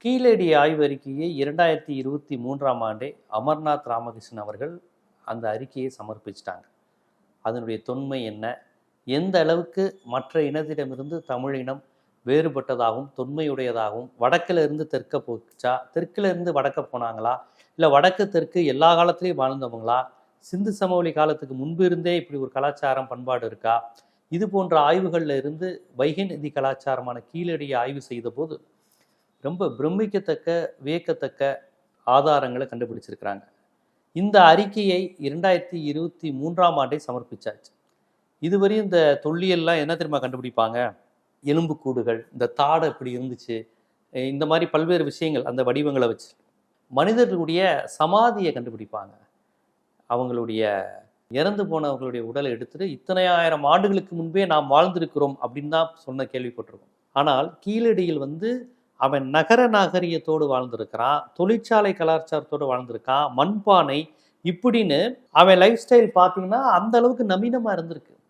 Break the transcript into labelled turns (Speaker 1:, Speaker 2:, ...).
Speaker 1: கீழடி ஆய்வறிக்கையை 2023ஆம் ஆண்டே அமர்நாத் ராமகிருஷ்ணன் அவர்கள் அந்த அறிக்கையை சமர்ப்பிச்சிட்டாங்க. அதனுடைய தொன்மை என்ன, எந்த அளவுக்கு மற்ற இனத்திடமிருந்து தமிழினம் வேறுபட்டதாகவும் தொன்மையுடையதாகவும், வடக்கில் இருந்து தெற்க போச்சா, தெற்கில் இருந்து வடக்க போனாங்களா, இல்லை வடக்கு தெற்கு எல்லா காலத்திலையும் வாழ்ந்தவங்களா, சிந்து சமவெளி காலத்துக்கு முன்பு இருந்தே இப்படி ஒரு கலாச்சாரம் பண்பாடு இருக்கா, இது போன்ற ஆய்வுகளில் இருந்து வைகை நதி கலாச்சாரமான கீழடியை ஆய்வு செய்த போது ரொம்ப பிரமிக்கத்தக்க வியக்கத்தக்க ஆதாரங்களை கண்டுபிடிச்சிருக்கிறாங்க. இந்த அறிக்கையை 2023ஆம் ஆண்டே சமர்ப்பிச்சாச்சு. இதுவரையும் இந்த தொல்லியல்லாம் என்ன தெரியுமா கண்டுபிடிப்பாங்க, எலும்புக்கூடுகள், இந்த தாடை இப்படி இருந்துச்சு, இந்த மாதிரி பல்வேறு விஷயங்கள் அந்த வடிவங்களை வச்சு மனிதர்களுடைய சமாதியை கண்டுபிடிப்பாங்க. அவங்களுடைய இறந்து போனவர்களுடைய உடலை எடுத்துட்டு இத்தனை ஆயிரம் ஆண்டுகளுக்கு முன்பே நாம் வாழ்ந்திருக்கிறோம் அப்படின்னு தான் சொன்ன கேள்விப்பட்டிருக்கோம். ஆனால் கீழடியில் அவன் நகர நாகரிகத்தோடு வாழ்ந்திருக்கிறான், தொழிற்சாலை கலாச்சாரத்தோடு வாழ்ந்திருக்கான், மண்பானை இப்படின்னு அவன் லைஃப் ஸ்டைல் பார்த்தீங்கன்னா அந்த அளவுக்கு நவீனமாக இருந்திருக்கு.